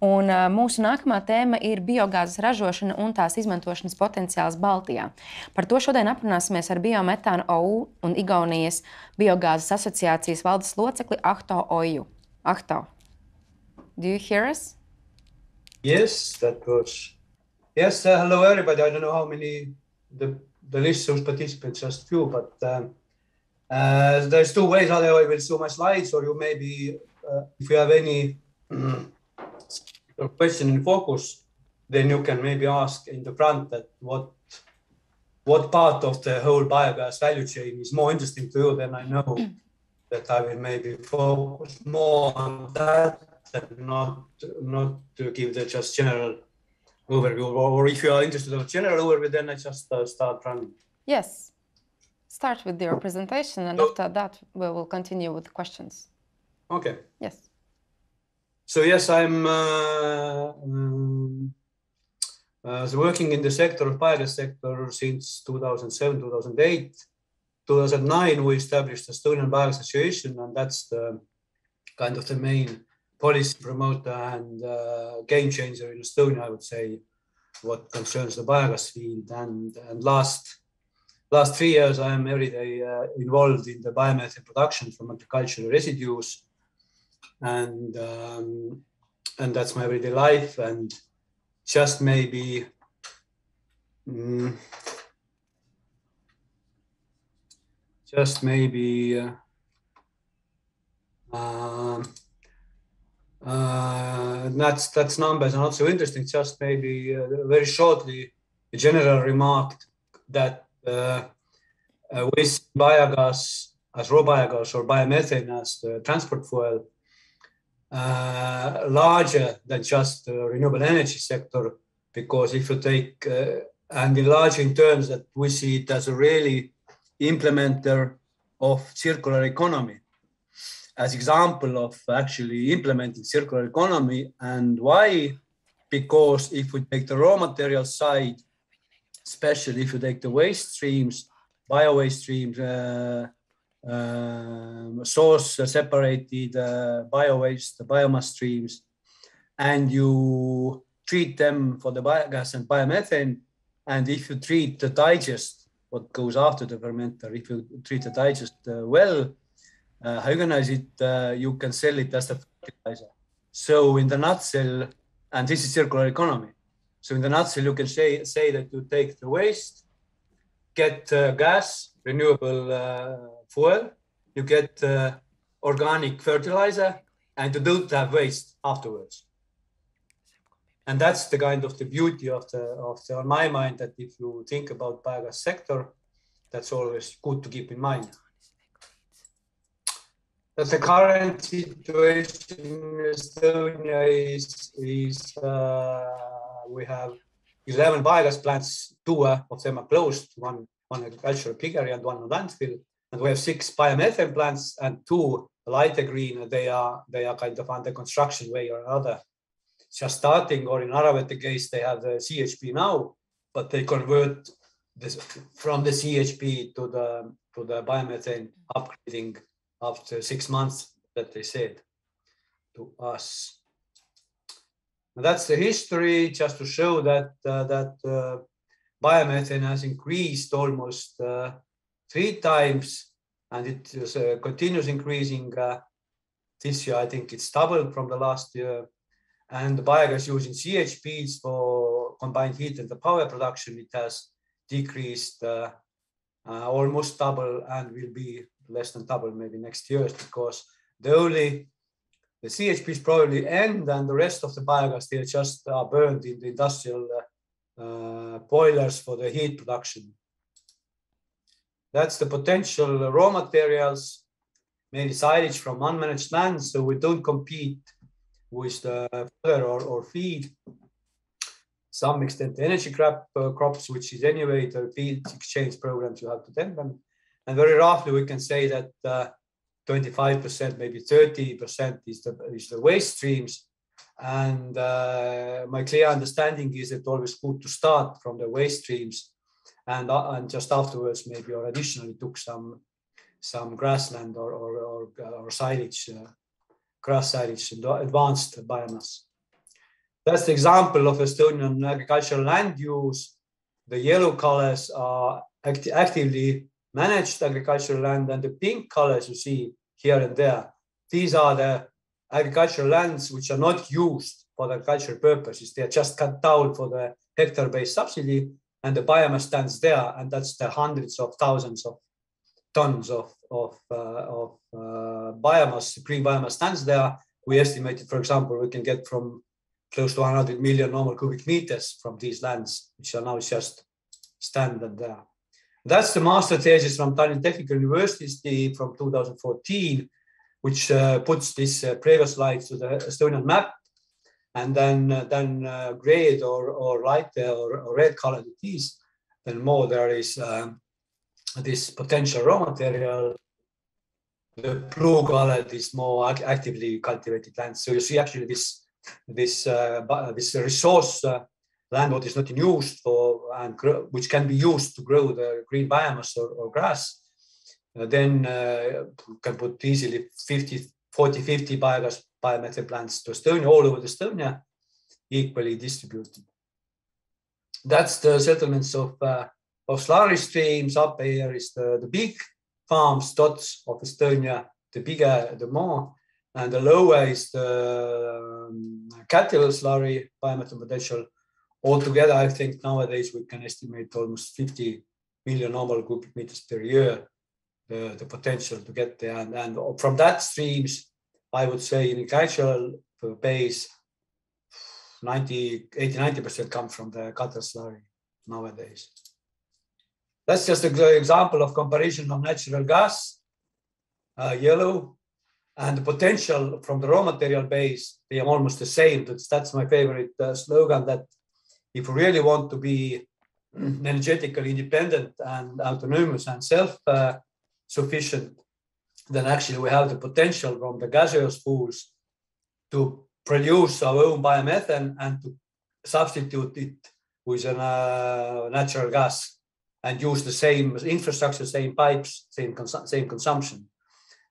Un mūsu nākamā tēma ir biogāzes ražošana un tās izmantošanas potenciāls Baltijā. Par to šodien aprunāsimies ar Biometāna OU un Igaunijas biogāzes asociācijas valdes locekli Ahto Oju. Ahto, do you hear us? Yes, that was... Yes, hello everybody. I don't know how many the list of participants, just few, but there's two ways how I will show my slides, or you maybe, if you have any question in focus, then you can maybe ask in the front that what part of the whole biogas value chain is more interesting to you. Then I know that I will maybe focus more on that and not to give the just general overview. Or if you are interested in a general overview, then I just start running. Yes. Start with your presentation, and after that we will continue with questions. Okay. Yes. So yes, I'm working in the sector of biogas sector since 2007, 2008. 2009 we established the Estonian Biogas Association, and that's the kind of the main policy promoter and game changer in Estonia, I would say, what concerns the biogas field. And last 3 years I am every day involved in the biomethane production from agricultural residues. And that's my everyday life. And just maybe that's numbers are not so interesting. Just maybe very shortly, a general remark that we see biogas as raw biogas or biomethane as the transport fuel larger than just the renewable energy sector, because if you take and enlarging terms that we see it as a really implementer of circular economy, as example of actually implementing circular economy. And why? Because if we take the raw material side, especially if you take the waste streams, bio-waste streams, source separated bio-waste, the biomass streams, and you treat them for the biogas and biomethane, and if you treat the digest, what goes after the fermenter, if you treat the digest well, organize it, you can sell it as a fertilizer. So in the nutshell, and this is circular economy. So in the nutshell, you can say that you take the waste, get gas, renewable fuel, you get organic fertilizer, and you don't have waste afterwards. And that's the kind of the beauty of on my mind, that if you think about biogas sector, that's always good to keep in mind. That the current situation in Estonia is we have 11 biogas plants, 2 of them are closed, one agricultural piggery and one landfill, and we have 6 biomethane plants and 2 lighter green. They are kind of under construction way or another, just starting, or in Aravete case they have the CHP now, but they convert this from the CHP to the biomethane upgrading after 6 months, that they said to us. And that's the history, just to show that biomethane has increased almost 3 times, and it continues increasing. This year, I think it's doubled from the last year. And the biogas using CHPs for combined heat and the power production, it has decreased almost double, and will be less than double maybe next year, because the CHPs probably end, and the rest of the biogas, they just are burned in the industrial boilers for the heat production. That's the potential raw materials, mainly silage from unmanaged land, so we don't compete with the fodder or feed. Some extent the energy crops, which is anyway the field exchange programs, you have to tend them. And very roughly we can say that 25%, maybe 30% is the waste streams. And my clear understanding is that always good to start from the waste streams, and just afterwards maybe, or additionally took some grassland or silage, grass silage, advanced biomass. That's the example of Estonian agricultural land use. The yellow colors are actively managed agricultural land, and the pink colors you see here and there, these are the agricultural lands which are not used for the agricultural purposes. They are just cut down for the hectare-based subsidy, and the biomass stands there, and that's the hundreds of thousands of tons of biomass, green biomass stands there. We estimated, for example, we can get from close to 100 million normal cubic meters from these lands, which are now just standard there. That's the master thesis from Tallinn Technical University from 2014, which puts this previous slide to the Estonian map, and then gray or light or red colored it is. Then more there is this potential raw material. The blue colored is more actively cultivated land. So you see actually this resource land what is not in use for and which can be used to grow the green biomass or grass. Then you can put easily 40, 50 biomethane plants to Estonia, all over Estonia, equally distributed. That's the settlements of slurry streams. Up here is the big farms, dots of Estonia. The bigger, the more. And the lower is the cattle slurry biomethane potential. Altogether, I think nowadays we can estimate almost 50 million normal cubic meters per year, the potential to get there. And from that streams, I would say in agricultural base, 80-90% comes from the cattle slurry nowadays. That's just an example of comparison of natural gas, yellow, and the potential from the raw material base. They are almost the same. That's my favorite slogan, that if we really want to be energetically independent and autonomous and self-sufficient, then actually we have the potential from the gaseous fuels to produce our own biomethane and to substitute it with natural gas and use the same infrastructure, same pipes, same consumption.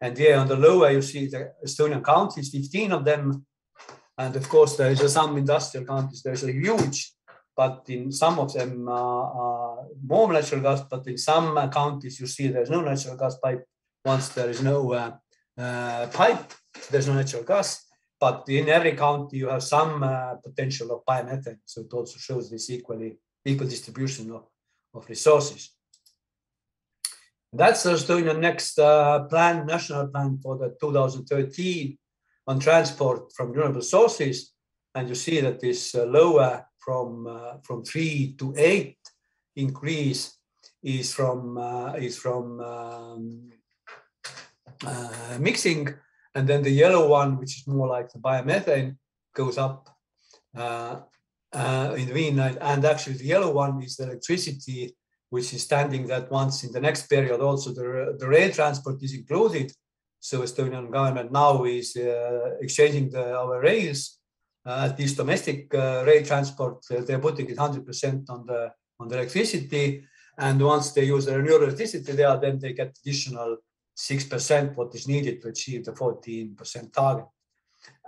And here on the lower, you see the Estonian counties, 15 of them. And of course, there is some industrial counties, there's a huge, but in some of them more natural gas, but in some counties, you see there's no natural gas pipe. Once there is no pipe, there's no natural gas. But in every county, you have some potential of biomethane. So it also shows this equal distribution of resources. That's the Estonian next plan, national plan for the 2013 on transport from renewable sources. And you see that this lower from 3 to 8 increase is from mixing. And then the yellow one, which is more like the biomethane, goes up in the mean. And actually the yellow one is the electricity, which is standing that once in the next period also the rail transport is included. So Estonian government now is exchanging our rails, this domestic rail transport, they're putting it 100% on the electricity. And once they use the renewable electricity there, then they get additional 6% what is needed to achieve the 14% target.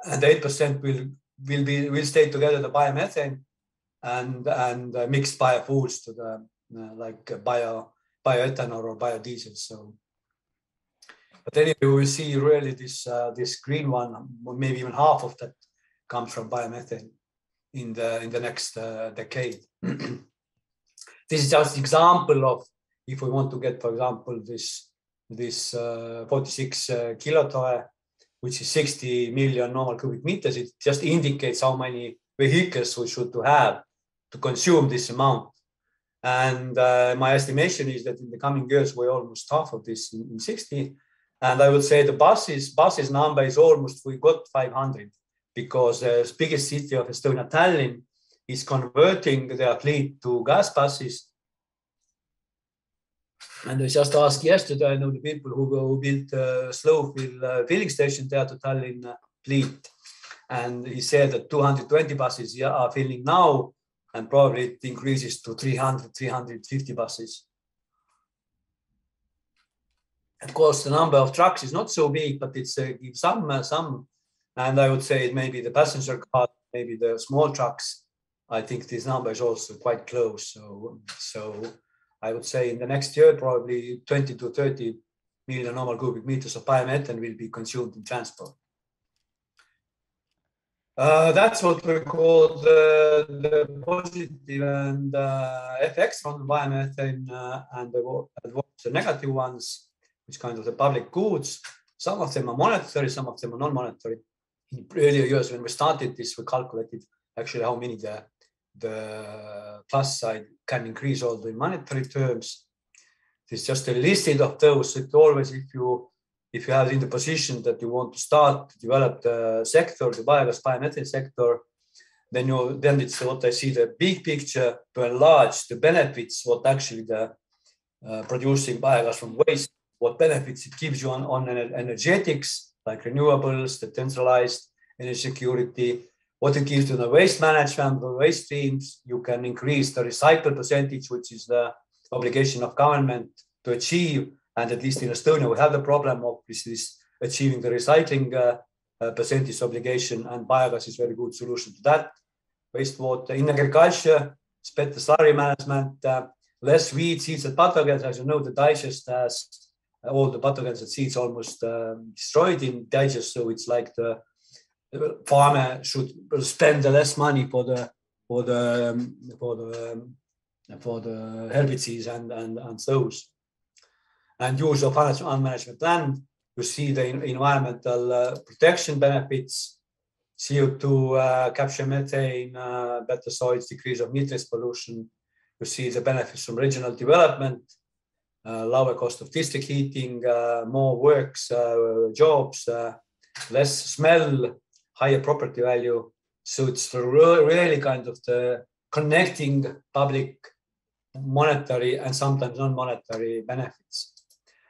And 8% will stay together, the biomethane and mixed biofuels to the like bioethanol or biodiesel. So, but anyway, we will see really this green one, maybe even half of that comes from biomethane in the next decade. This is just an example of if we want to get, for example, this 46 kiloton, which is 60 million normal cubic meters. It just indicates how many vehicles we should have to consume this amount. And my estimation is that in the coming years, we're almost half of this in 60. And I would say the buses number is almost, we got 500, because the biggest city of Estonia, Tallinn, is converting their fleet to gas buses. And I just asked yesterday, I know the people who built slow filling station there to Tallinn fleet. And he said that 220 buses are filling now, and probably it increases to 300, 350 buses. Of course, the number of trucks is not so big, but it's gives some, and I would say maybe the passenger car maybe the small trucks, I think this number is also quite close. So I would say in the next year, probably 20 to 30 million normal cubic meters of biomethane will be consumed in transport. That's what we call the positive and effects from biomethane, and the negative ones, which kind of the public goods. Some of them are monetary, some of them are non-monetary. In earlier years, when we started this, we calculated actually how many the plus side can increase also in monetary terms. This is just a listing of those. It always, if you have in the position that you want to start to develop the sector, the biogas biomethane sector, then it's what I see the big picture to enlarge the benefits, what actually the producing biogas from waste, what benefits it gives you on energetics, like renewables, the decentralized energy security, what it gives to the waste management, the waste streams. You can increase the recycle percentage, which is the obligation of government to achieve. And at least in Estonia, we have the problem of this achieving the recycling percentage obligation, and biogas is a very good solution to that. Wastewater in agriculture, it's better slurry management, less weeds, seeds, and pathogens. As you know, the digest has all the pathogens and seeds almost destroyed in digest. So it's like the farmer should spend less money for the herbicides and those. And use of unmanaged land, you see the environmental protection benefits, CO2 capture methane, better soils, decrease of nitrates pollution. You see the benefits from regional development, lower cost of district heating, more works, jobs, less smell, higher property value. So it's really kind of the connecting public, monetary, and sometimes non-monetary benefits.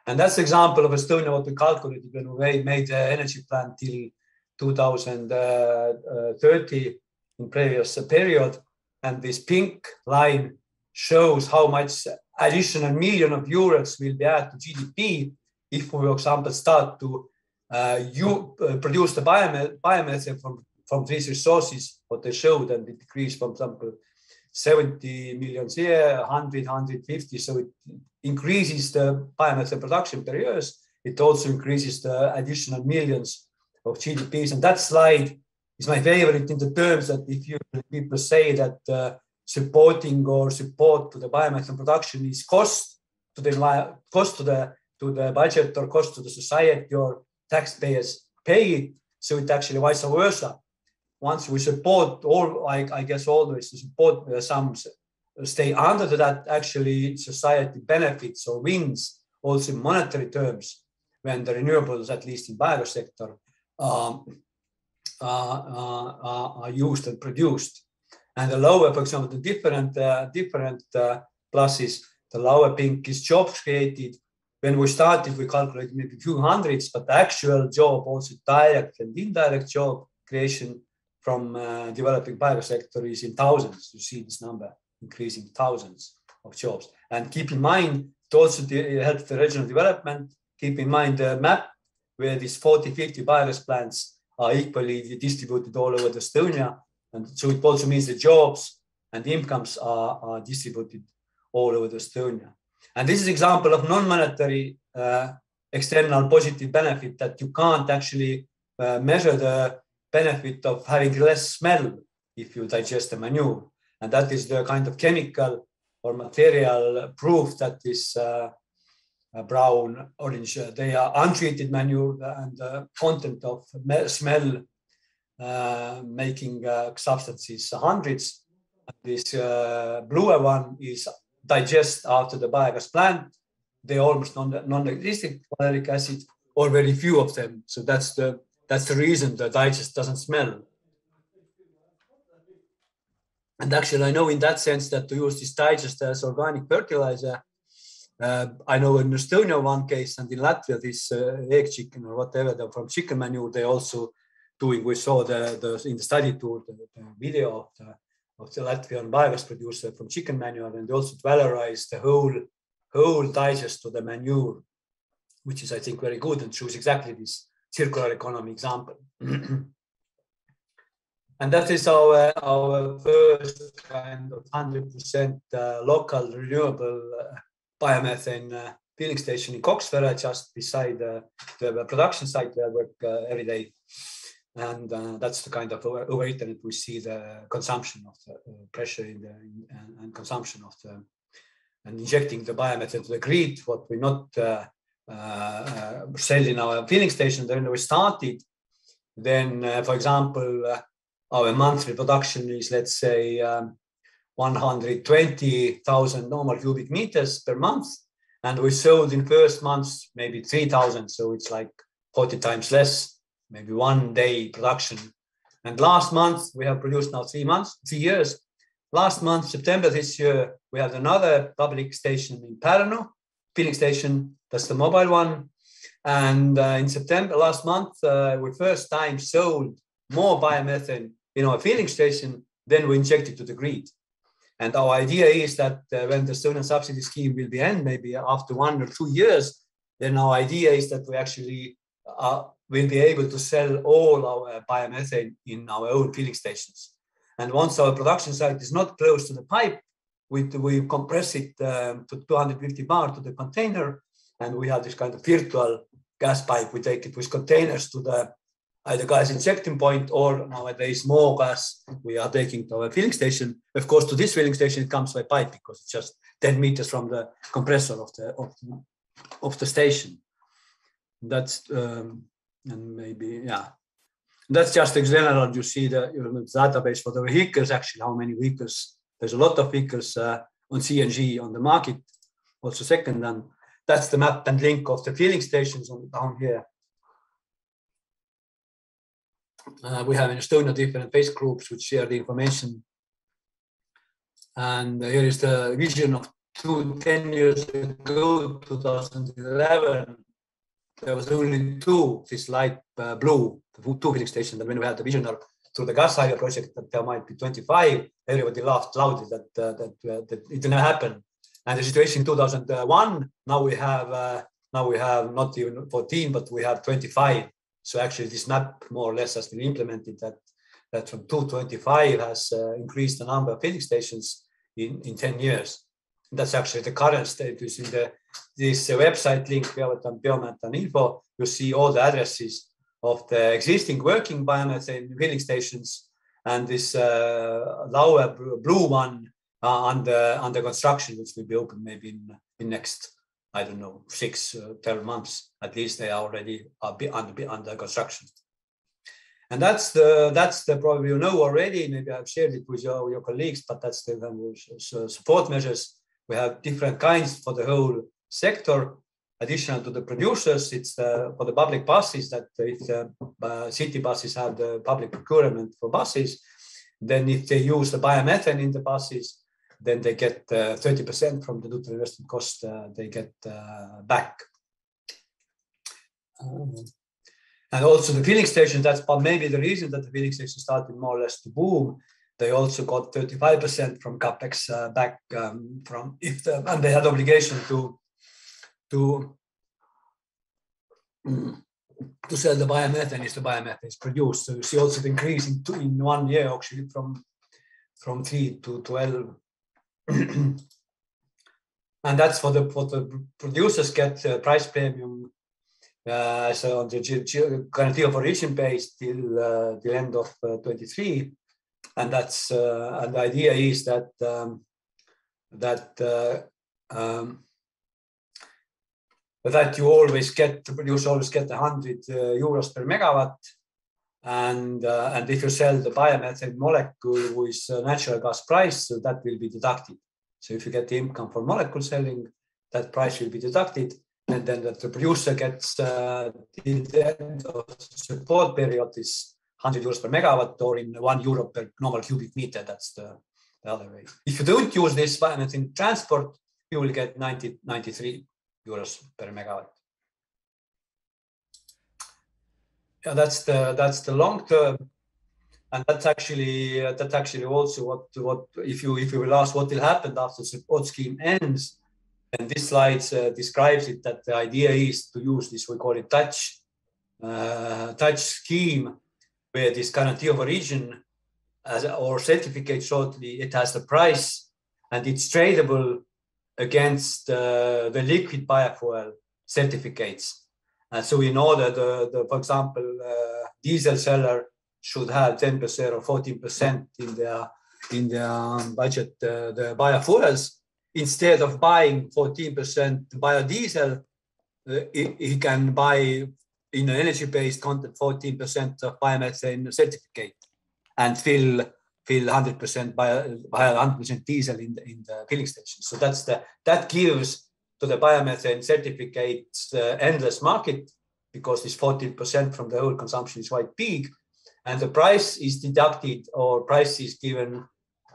And that's the example of Estonia, what we calculated when we made the energy plan till 2030 in previous period. And this pink line shows how much additional million of euros will be added to GDP if we, for example, start to produce the biomethane from these resources, what they showed, and it decreased, for example, 70 million here, 100, 150. So it increases the biomethane production per year. It also increases the additional millions of GDPs. And that slide is my favorite in the terms that if people say that supporting or support to the biomethane production is cost to the budget or cost to the society or taxpayers pay it. So it actually vice versa. Once we support all, I guess always to support some stay under that, actually society benefits or wins also in monetary terms when the renewables, at least in biogas sector, are used and produced. And the lower, for example, the different pluses, the lower pink is jobs created. When we started, we calculated maybe a few hundreds, but the actual job, also direct and indirect job creation from developing biogas sector is in thousands. You see this number increasing, thousands of jobs. And keep in mind, it also helps the regional development. Keep in mind the map where these 40, 50 biogas plants are equally distributed all over Estonia. And so it also means the jobs and the incomes are distributed all over Estonia. And this is an example of non-monetary external positive benefit that you can't actually measure the benefit of having less smell if you digest the manure. And that is the kind of chemical or material proof that this brown, orange, they are untreated manure, and the content of smell making substances hundreds. This bluer one is digest after the biogas plant. They almost non-existent valeric acid or very few of them. So that's the reason the digest doesn't smell. And actually, I know in that sense that to use this digest as organic fertilizer, I know in Estonia one case, and in Latvia this egg chicken or whatever from chicken manure they also doing. We saw in the study tour the video of the Latvian biogas producer from chicken manure, and they also valorize the whole digest to the manure, which is I think very good and shows exactly this circular economy example. And that is our first kind of 100% local renewable biomethane filling station in Koksvere, just beside the production site where I work every day. And that's the kind of over internet we see the consumption of the pressure and consumption of the and injecting the biomethane to the grid. What we not sell in our filling station. Then we started. Then, for example, our monthly production is, let's say, 120,000 normal cubic meters per month. And we sold in first months maybe 3,000. So it's like 40 times less, maybe 1 day production. And last month, we have produced now 3 years. Last month, September this year, we had another public station in Pärnu, filling station. That's the mobile one. And in September last month, we first time sold more biomethane in our filling station than we injected to the grid. And our idea is that when the Estonian subsidy scheme will be end, maybe after 1 or 2 years, then our idea is that we actually will be able to sell all our biomethane in our own filling stations. And once our production site is not close to the pipe, we compress it to 250 bar to the container, and we have this kind of virtual gas pipe. We take it with containers to the either gas injecting point, or nowadays more gas we are taking to our filling station. Of course, to this filling station it comes by pipe because it's just 10 meters from the compressor of the station. That's and maybe that's just in general. You see the database for the vehicles. Actually, how many vehicles? There's a lot of vehicles on CNG on the market. Also, second, and that's the map and link of the filling stations down here. We have in Estonia different face groups which share the information. And here is the vision of 10 years ago, 2011. There was only 2, this light blue, 2 filling stations. And when we had the vision through the gas highway project that there might be 25, everybody laughed loudly that it didn't happen. And the situation in 2001, now we have not even 14, but we have 25. So actually, this map more or less has been implemented. That from 225 has increased the number of filling stations in 10 years. That's actually the current status in this website link, biometan.info. You see all the addresses of the existing working biomethane filling stations, and this lower blue one under construction, which will be open maybe in next, I don't know, 6 12 months. At least they are already under construction. And that's the probably you know already. Maybe I've shared it with your colleagues, but that's the support measures. We have different kinds for the whole sector. Additional to the producers, it's for the public buses that if the city buses have the public procurement for buses, then if they use the biomethane in the buses, then they get 30% from the total investment cost they get back. And also the filling station, that's maybe the reason that the filling station started more or less to boom. They also got 35% from capex back from and they had obligation to sell the biomethane if the biomethane is produced. So you see also the increase in 1 year actually from 3 to 12. And that's for the producers get price premium so on the guarantee of origin base till the end of 23. And that's and the idea is that that you always get, the producer always get 100 euros per megawatt, and if you sell the biomethane molecule with natural gas price, so that will be deducted. So if you get the income for molecule selling, that price will be deducted, and then that the producer gets till the end of the support period is 100 euros per megawatt, or in €1 per normal cubic meter. That's the other way. If you don't use this biomethane transport, you will get 93 euros per megawatt. Yeah, that's the long term, and that's actually also what if you will ask what will happen after the support scheme ends, and this slide describes it. That the idea is to use this, we call it touch scheme, where this guarantee of origin or certificate shortly, it has the price and it's tradable against the liquid biofuel certificates. And so in order, for example, diesel seller should have 10% or 14% in their budget, the biofuels. Instead of buying 14% biodiesel, he can buy in an energy-based content 14% of biomethane certificate and fill 100% 100% diesel in the filling station. So that gives to the biomethane certificates endless market, because this 14% from the whole consumption is quite big, and the price is deducted, or price is given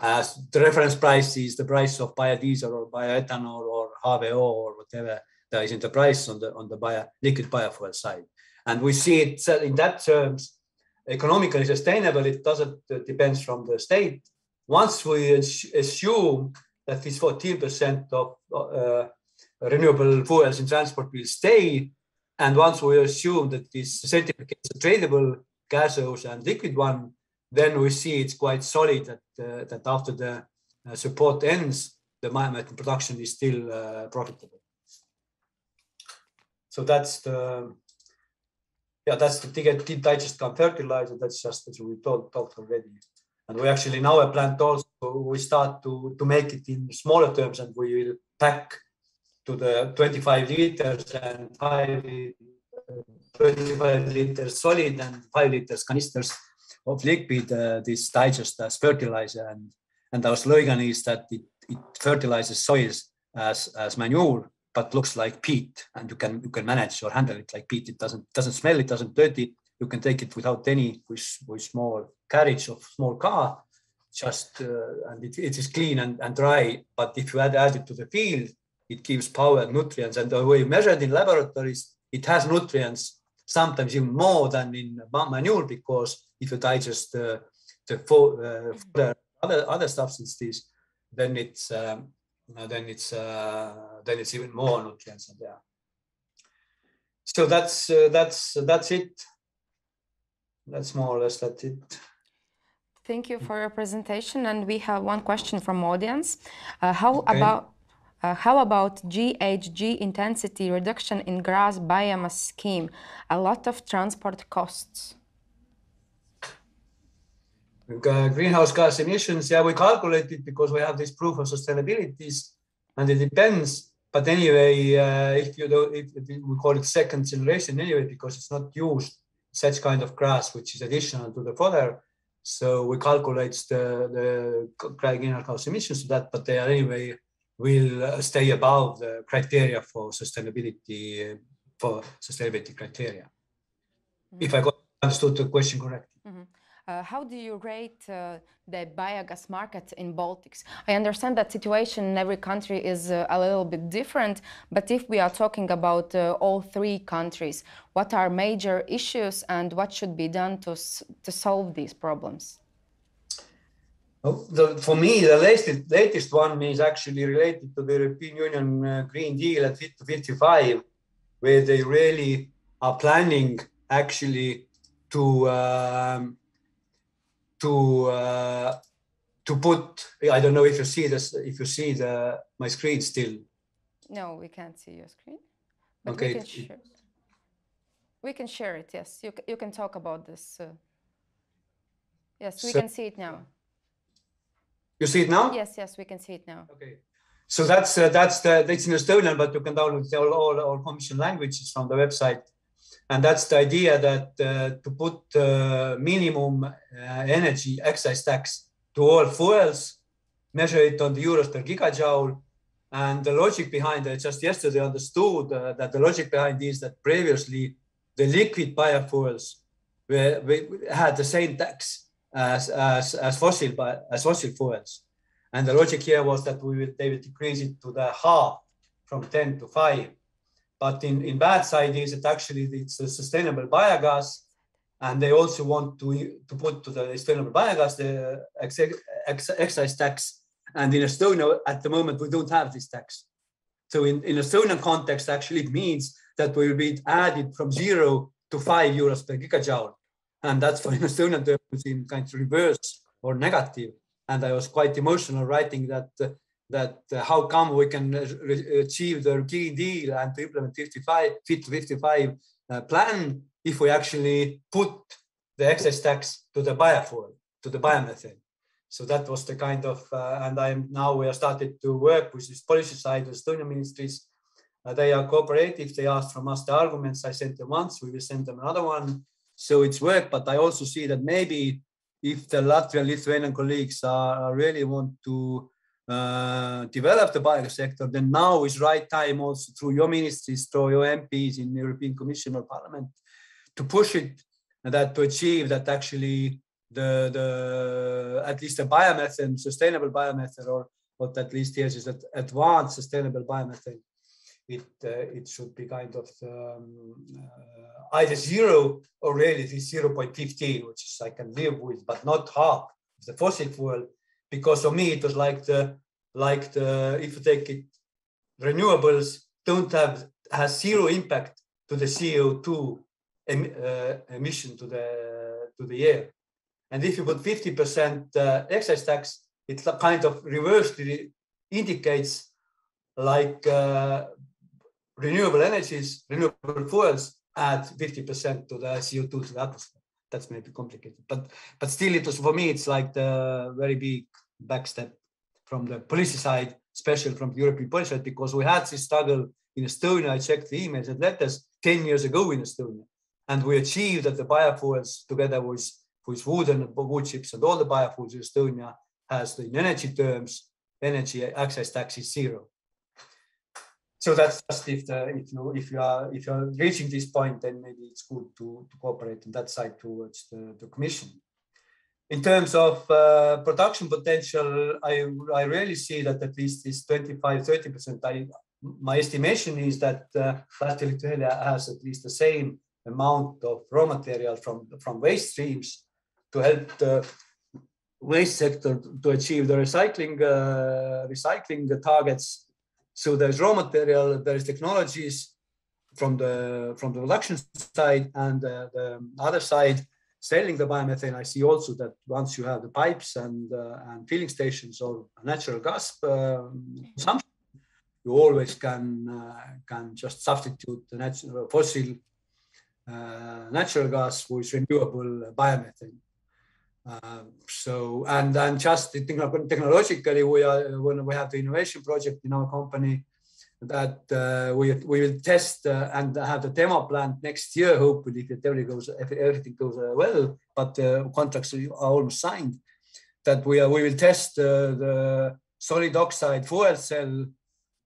as the reference price is the price of biodiesel or bioethanol or HVO or whatever that is in the price on the liquid biofuel side. And we see it in that terms economically sustainable. It doesn't depends from the state. Once we assume that this 14% of renewable fuels in transport will stay, and once we assume that these certificates are tradable, gaseous and liquid one, then we see it's quite solid that after the support ends, the biomethane production is still profitable. So that's the deep digest can fertilizer. That's just as we talked already. And we actually in our plant also, we start to make it in smaller terms, and we will pack to the 25 liters and 25 liters solid and 5 liters canisters of liquid, this digest as fertilizer. And our slogan is that it fertilizes soils as manure, but looks like peat, and you can manage or handle it like peat. It doesn't smell, it doesn't dirty. You can take it without any with small carriage of small car, and it is clean and dry. But if you add it to the field, it gives power and nutrients. And the way measured in laboratories, it has nutrients, sometimes even more than in manure, because if you digest the other substances, then it's even more nutrients in there. So that's it. That's more or less that's it. Thank you for your presentation, and we have one question from audience. How about GHG intensity reduction in grass biomass scheme? A lot of transport costs. Greenhouse gas emissions, yeah, we calculate it because we have this proof of sustainability, and it depends. But anyway, if we call it second generation anyway, because it's not used such kind of grass, which is additional to the fodder. So we calculate the greenhouse gas emissions to that, but they are anyway will stay above the criteria for sustainability criteria. Mm-hmm. If I understood the question correctly. Mm-hmm. How do you rate the biogas market in Baltics? I understand that situation in every country is a little bit different, but if we are talking about all three countries, what are major issues and what should be done to solve these problems? For me, the latest one is actually related to the European Union Green Deal at Fit for 55, where they really are planning actually to put. I don't know if you see this. If you see my screen still. No, we can't see your screen. But okay. We can share it. Yes, you can talk about this. Yes, we can see it now. You see it now? Yes, we can see it now. Okay. So that's it's in Estonian, but you can download all Commission languages from the website. And that's the idea that to put minimum energy excise tax to all fuels, measure it on the euros per gigajoule. And the logic behind it, just yesterday understood that the logic behind is that previously the liquid biofuels had the same tax as fossil fuels. And the logic here was that they would decrease it to the half, from 10 to 5. But in bad side is that actually it's a sustainable biogas, and they also want to put to the sustainable biogas the excise tax. And in Estonia, at the moment, we don't have this tax. So in Estonian context, actually, it means that we will be added from 0 to 5 euros per gigajoule. And that's for in Estonian terms in kind of reverse or negative. And I was quite emotional writing that how come we can achieve the Green Deal and to implement Fit to 55 plan if we actually put the excess tax to the biofuel, to the biomethane. So that was the kind of, and we have started to work with this policy side with Estonian ministries. They are cooperative. They asked from us the arguments. I sent them once. We will send them another one. So it's work. But I also see that maybe if the Latvian, Lithuanian colleagues really want to develop the biogas sector, then now is right time also through your ministries, through your MPs in the European Commission or Parliament to push it, and that to achieve that actually the at least the biomethane, sustainable biomethane, or what at least here is that advanced sustainable biomethane, it should be kind of either zero or really 0.15, which is I can live with, but not half of the fossil fuel. Because for me, it was like the if you take it, renewables has zero impact to the CO2 emission to the air. And if you put 50% excise tax, it kind of reversely indicates like renewable energies, renewable fuels add 50% to the CO2 to the atmosphere. That's maybe complicated, but still, it was for me. It's like the very big backstep from the policy side, especially from the European policy side, because we had this struggle in Estonia. I checked the emails and letters 10 years ago in Estonia, and we achieved that the biofuels, together with wood and wood chips and all the biofuels in Estonia, has in energy terms, energy excise tax is zero. So that's just if you are reaching this point, then maybe it's good to cooperate on that side towards the Commission. In terms of production potential, I really see that at least this 25-30%. My estimation is that Latvia has at least the same amount of raw material from waste streams to help the waste sector to achieve the recycling targets. So there's raw material, there's technologies from the production side, and the other side, selling the biomethane. I see also that once you have the pipes and filling stations or natural gas consumption, you always can just substitute the fossil natural gas with renewable biomethane. So and just technologically, when we have the innovation project in our company that we will test and have the demo plant next year, hopefully if everything goes well, but contracts are almost signed, that we will test the solid oxide fuel cell,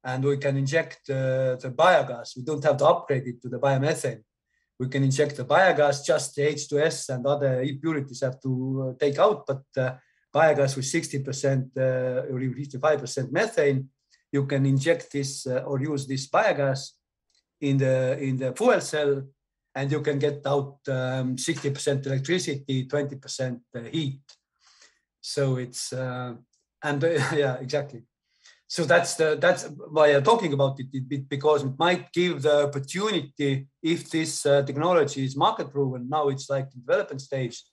and we can inject the biogas. We don't have to upgrade it to the biomethane. We can inject the biogas, just the H2S and other impurities have to take out, but biogas with 60% or even 55% methane, you can inject this or use this biogas in the fuel cell, and you can get out 60% electricity, 20% heat. So it's yeah, exactly. So that's why I'm talking about it, because it might give the opportunity if this technology is market proven. Now it's like the development stage,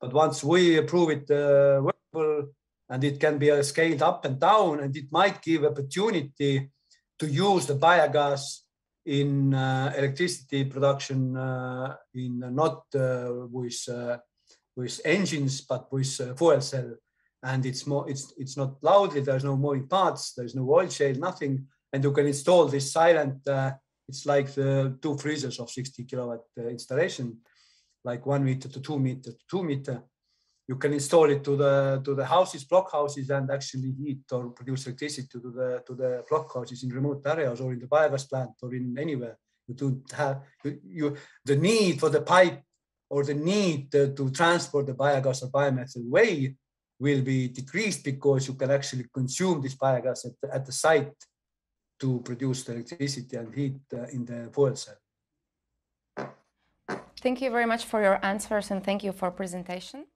but once we prove it workable, and it can be scaled up and down, and it might give opportunity to use the biogas in electricity production, in not with engines, but with fuel cell. And it's not loudly, there's no moving parts, there's no oil shale, nothing. And you can install this silent, it's like the 2 freezers of 60 kilowatt installation, like 1 meter to 2 meter to 2 meter. You can install it to the houses, block houses, and actually heat or produce electricity to the block houses in remote areas or in the biogas plant or in anywhere. You don't have the need for the pipe or the need to transport the biogas or biomethane way will be decreased, because you can actually consume this biogas at the site to produce the electricity and heat in the fuel cell. Thank you very much for your answers, and thank you for presentation.